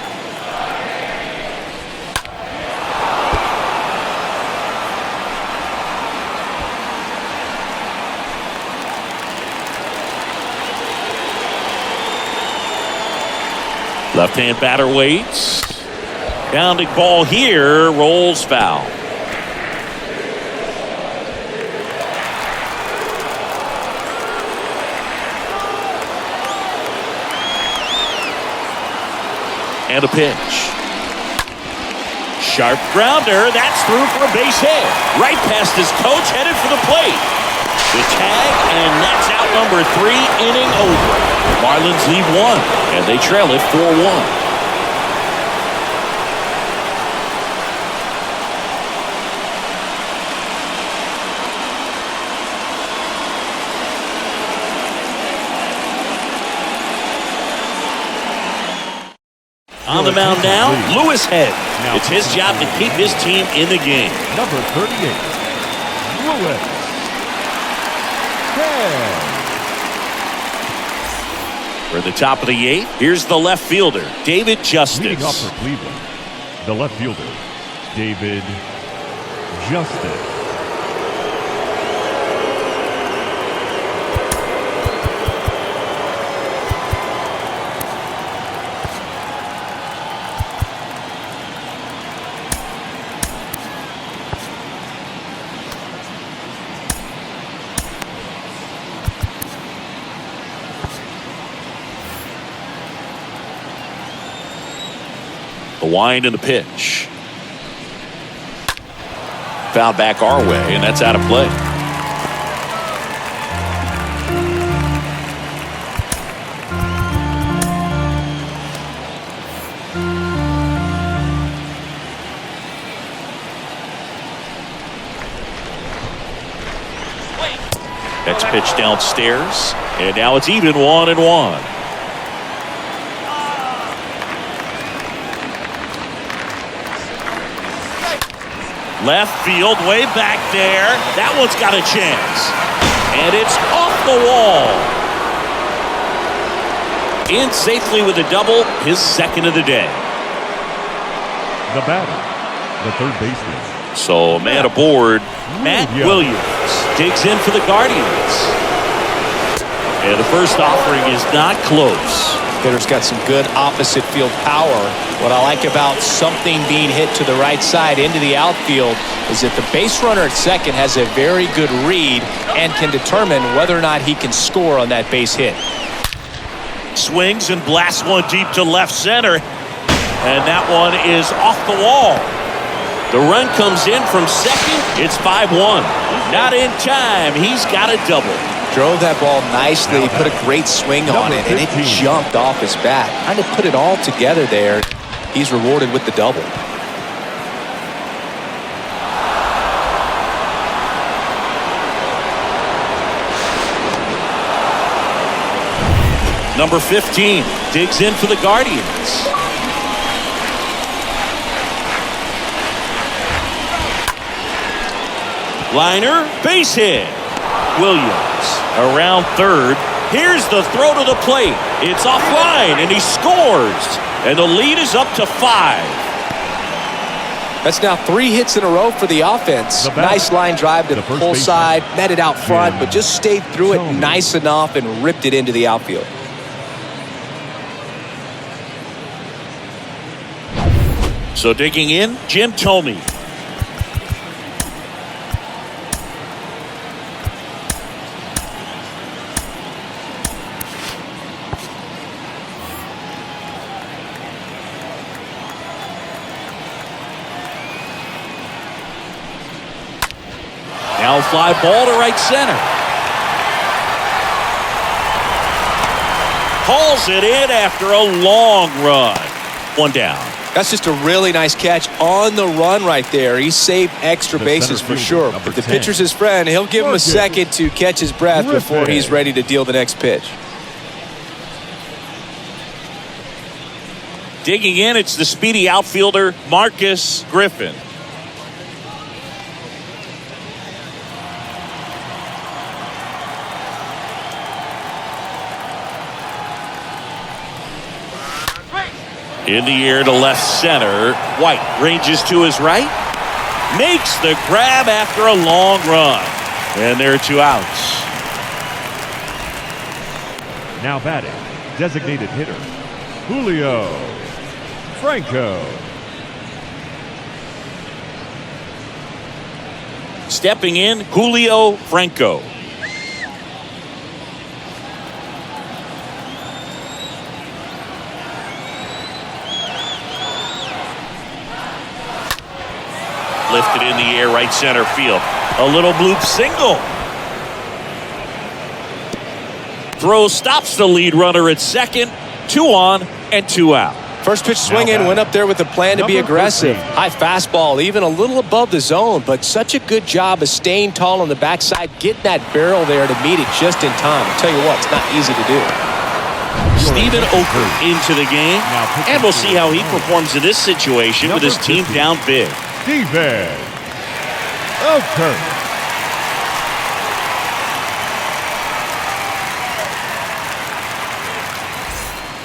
A: Left-hand batter waits. Pounding ball here, rolls foul. And a pitch. Sharp grounder, that's through for a base hit. Right past his coach, headed for the plate. The tag, and that's out number 3, inning over. Marlins lead 1, and they trail it 4-1. On the mound now, Lewis Head. It's his job to keep his team in the game.
C: Number 38, Lewis Head.
A: We're at the top of the 8th. Here's the left fielder, David Justice.
C: Leading off for Cleveland, the left fielder, David Justice.
A: The wind and the pitch. Foul back our way, and that's out of play. Next pitch downstairs, and now it's even 1-1. Left field, way back there. That one's got a chance. And it's off the wall. In safely with a double, his second of the day.
C: The batter, the third baseman.
A: So a man aboard, Matt Williams digs in for the Guardians. And the first offering is not close.
B: Hitter's got some good opposite field power. What I like about something being hit to the right side into the outfield is that the base runner at second has a very good read and can determine whether or not he can score on that base hit.
A: Swings and blasts one deep to left center. And that one is off the wall. The run comes in from second. It's 5-1. Not in time. He's got a double.
B: Drove that ball nicely, put a great swing on it, and it jumped off his bat. Trying to put it all together there. He's rewarded with the double.
A: Number 15 digs in for the Guardians. Liner, base hit. Williams around third. Here's the throw to the plate. It's offline, and he scores. And the lead is up to 5.
B: That's now 3 hits in a row for the offense. Nice line drive to the pull side, met it out front, but just stayed through it nice enough and ripped it into the outfield.
A: So digging in, Jim Thome. Now fly ball to right center. Hauls it in after a long run. One down.
B: That's just a really nice catch on the run right there. He saved extra bases for sure. If the pitcher's his friend, he'll give him a second to catch his breath before he's ready to deal the next pitch.
A: Digging in, it's the speedy outfielder, Marcus Griffin. In the air to left center. White ranges to his right. Makes the grab after a long run. And there are 2 outs.
C: Now batting, designated hitter, Julio Franco.
A: Stepping in, Julio Franco. Lifted in the air, right center field. A little bloop single. Throw stops the lead runner at second. 2 on and 2 out.
B: First pitch swinging, went up there with a plan to be aggressive. High fastball, even a little above the zone, but such a good job of staying tall on the backside, getting that barrel there to meet it just in time. I'll tell you what, it's not easy to do.
A: Stephen Oker into the game. And we'll see how he performs in this situation with his team down big.
C: Stephen Oker.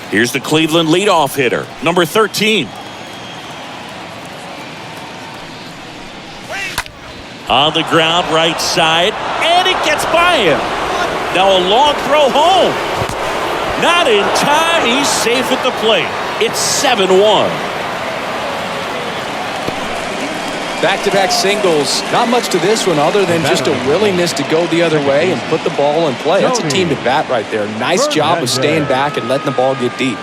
A: Here's the Cleveland leadoff hitter, number 13. On the ground, right side, and it gets by him. Now a long throw home. Not in time. He's safe at the plate. It's 7-1.
B: Back-to-back singles. Not much to this one other than just a willingness to go the other way and put the ball in play. That's a team at bat right there. Nice job of staying back and letting the ball get deep.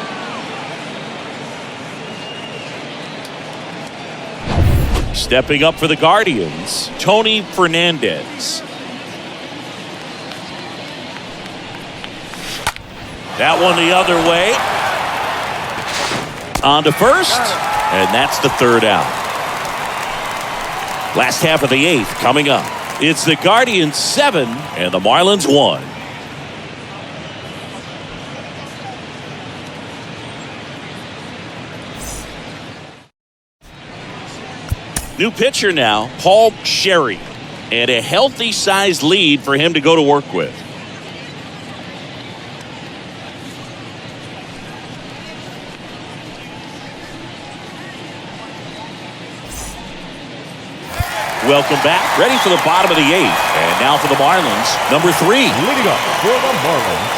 A: Stepping up for the Guardians, Tony Fernandez. That one the other way. On to first, and that's the third out. Last half of the eighth coming up. It's the Guardians 7 and the Marlins 1. New pitcher now, Paul Sherry, and a healthy sized lead for him to go to work with. Welcome back. Ready for the bottom of the eighth. And now for the Marlins, number 3.
C: Leading up for the Marlins,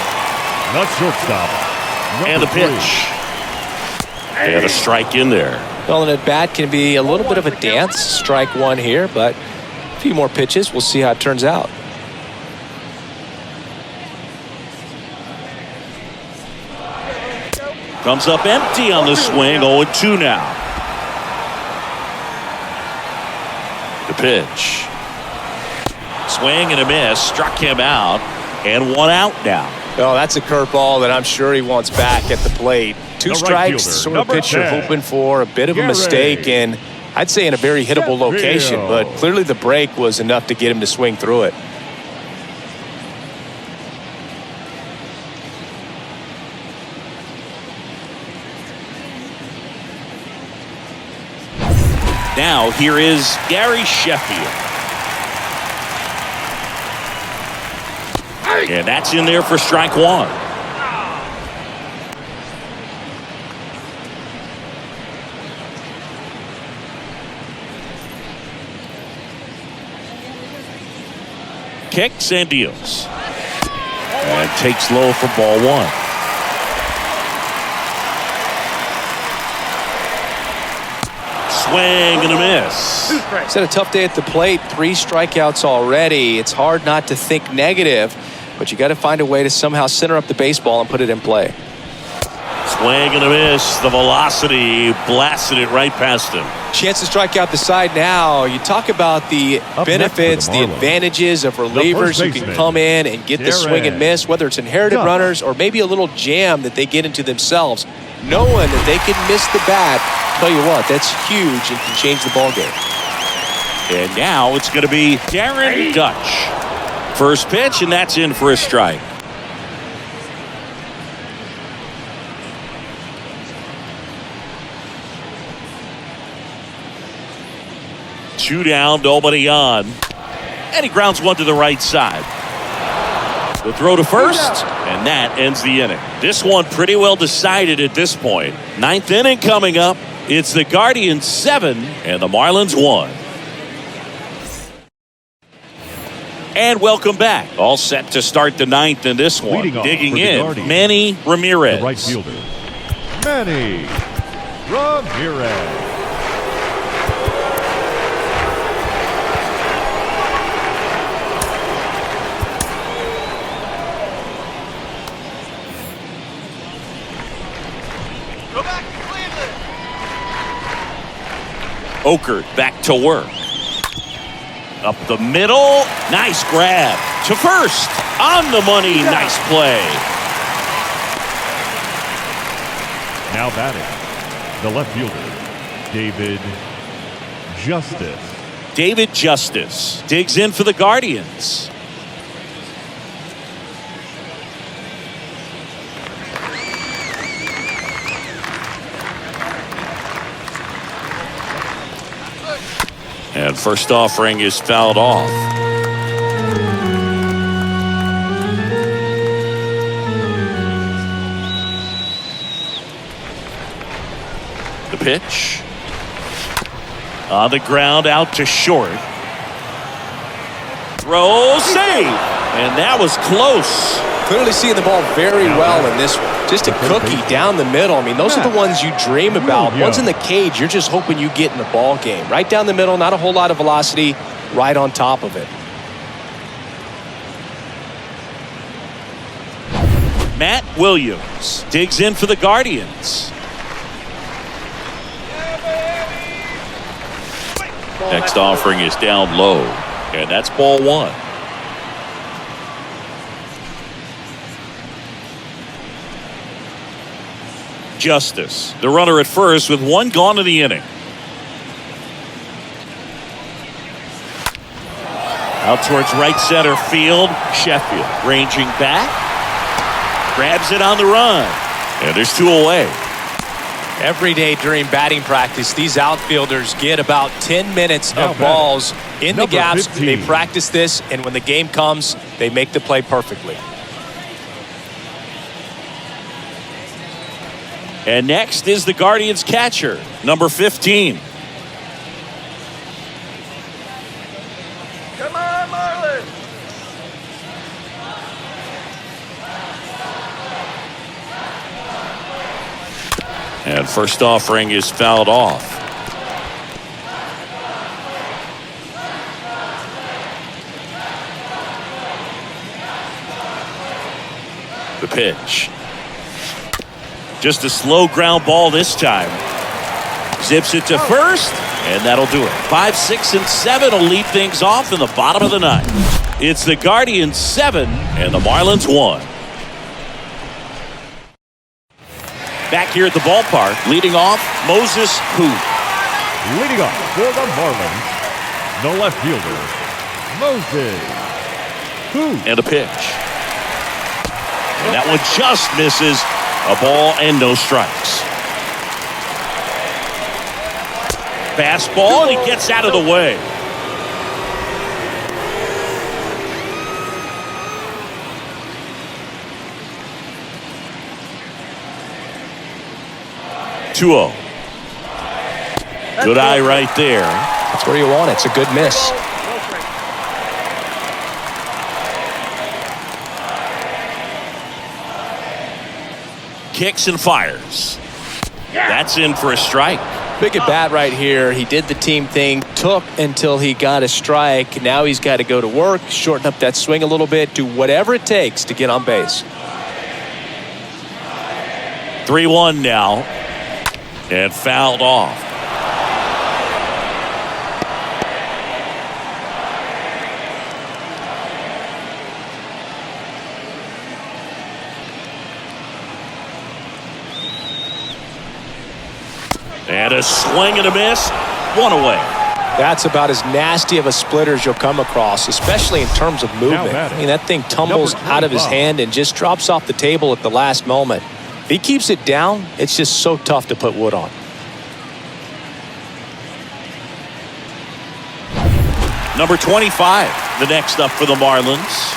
C: the shortstop,
A: And the pitch. And a strike in there.
B: Well, an at-bat can be a little bit of a dance. Strike one here, but a few more pitches. We'll see how it turns out.
A: Comes up empty on the swing. 0-2 now. The pitch. Swing and a miss. Struck him out. And 1 out now.
B: Oh, that's a curveball that I'm sure he wants back at the plate. 2 strikes, sort of pitcher hoping for a bit of a mistake, and I'd say in a very hittable location, but clearly the break was enough to get him to swing through it.
A: Now here is Gary Sheffield. And that's in there for strike 1. Kicks and deals. And takes low for ball 1. Swing and a miss.
B: He's had a tough day at the plate. 3 strikeouts already. It's hard not to think negative, but you got to find a way to somehow center up the baseball and put it in play.
A: Swing and a miss. The velocity blasted it right past him.
B: Chance to strike out the side now. You talk about the benefits, the advantages of relievers who can come in and get the swing and miss, whether it's inherited runners or maybe a little jam that they get into themselves. Knowing that they can miss the bat, tell you what, that's huge and can change the ball game.
A: And now it's going to be Darren Dutch. First pitch, and that's in for a strike. Two down, nobody on. And he grounds one to the right side. The throw to first, and that ends the inning. This one pretty well decided at this point. 9th inning coming up. It's the Guardians 7 and the Marlins 1. And welcome back. All set to start the 9th in this one. Digging in, Guardians, Manny Ramirez.
C: The right fielder, Manny Ramirez.
E: Go back to Cleveland.
A: Oker back to work. Up the middle. Nice grab. To first. On the money. Nice play.
C: Now batting, the left fielder, David Justice.
A: David Justice digs in for the Guardians. And first offering is fouled off. The pitch. On the ground, out to short. Throw, save. And that was close.
B: Clearly seeing the ball very well in this one. Just a cookie down the middle. I mean, those are the ones you dream about. Once in the cage, you're just hoping you get in the ball game. Right down the middle, not a whole lot of velocity, right on top of it.
A: Matt Williams digs in for the Guardians. Next offering is down low, and that's ball one. Justice, the runner at first with one gone in the inning. Out towards right center field. Sheffield ranging back. Grabs it on the run. And there's two away.
B: Every day during batting practice, these outfielders get about 10 minutes of balls in the gaps.
C: 15.
B: They practice this, and when the game comes, they make the play perfectly.
A: And next is the Guardians catcher, number 15.
E: Come on, Marlins.
A: And first offering is fouled off. The pitch. Just a slow ground ball this time. Zips it to first, and that'll do it. 5, 6, and 7 will lead things off in the bottom of the ninth. It's the Guardians 7 and the Marlins 1. Back here at the ballpark, leading off, Moses Hood.
C: Leading off for the Marlins, the left fielder, Moses Hood.
A: And a pitch. And that one just misses. A ball and no strikes. Fastball, and he gets out of the way. Two-0. Good eye right there.
B: That's where you want it. It's a good miss.
A: Kicks and fires. That's in for a strike.
B: Big at bat right here. He did the team thing, took until he got a strike. Now he's got to go to work, shorten up that swing a little bit, do whatever it takes to get on base.
A: 3-1 now. And fouled off. And a swing and a miss. One away.
B: That's about as nasty of a splitter as you'll come across, especially in terms of movement. I mean, that thing tumbles out of his hand and just drops off the table at the last moment. If he keeps it down, it's just so tough to put wood on.
A: Number 25, the next up for the Marlins.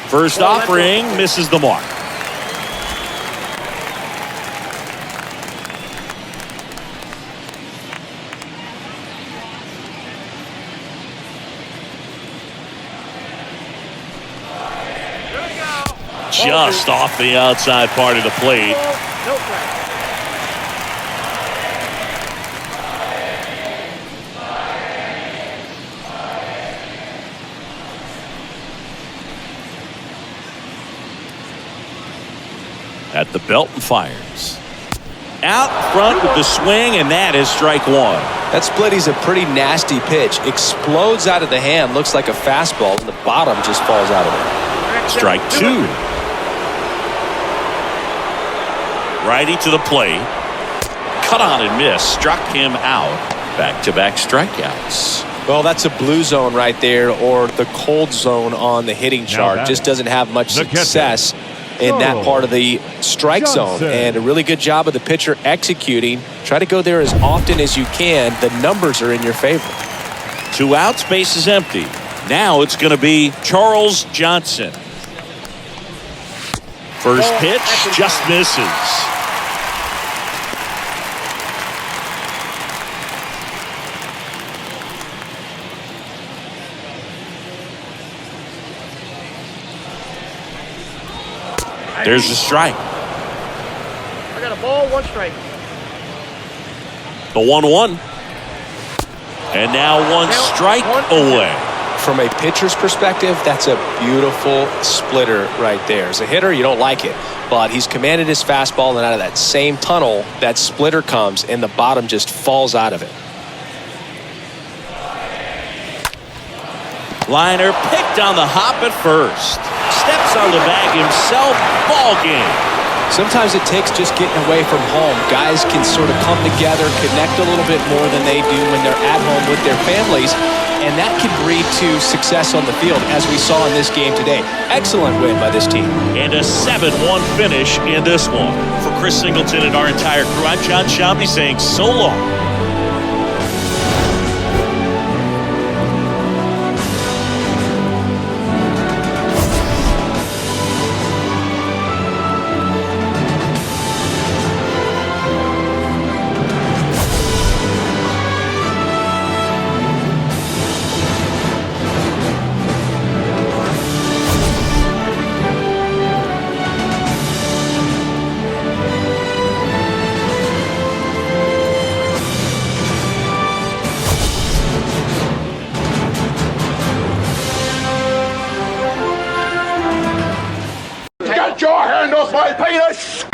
A: First offering misses the mark. Just off the outside part of the plate. At the belt and fires. Out front with the swing, and that is strike one.
B: That splitty's a pretty nasty pitch. Explodes out of the hand, looks like a fastball, and the bottom just falls out of it.
A: Strike two. Righty to the plate. Cut on and miss. Struck him out. Back-to-back strikeouts.
B: Well, that's a blue zone right there, or the cold zone on the hitting chart. Just doesn't have much success. in that part of the strike zone. And a really good job of the pitcher executing. Try to go there as often as you can. The numbers are in your favor.
A: 2 outs, base is empty. Now it's going to be Charles Johnson. First pitch just misses. There's the strike.
D: I got a ball, 1 strike.
A: The 1-1. And now 1 strike away.
B: From a pitcher's perspective, that's a beautiful splitter right there. As a hitter, you don't like it, but he's commanded his fastball, and out of that same tunnel, that splitter comes, and the bottom just falls out of it.
A: Liner picked on the hop at first. Steps on the bag himself. Ball game.
B: Sometimes it takes just getting away from home. Guys can sort of come together, connect a little bit more than they do when they're at home with their families, and that can breed to success on the field, as we saw in this game today. Excellent win by this team.
A: And a 7-1 finish in this one. For Chris Singleton and our entire crew, I'm John Shambi saying so long.
E: Get your hand off my penis!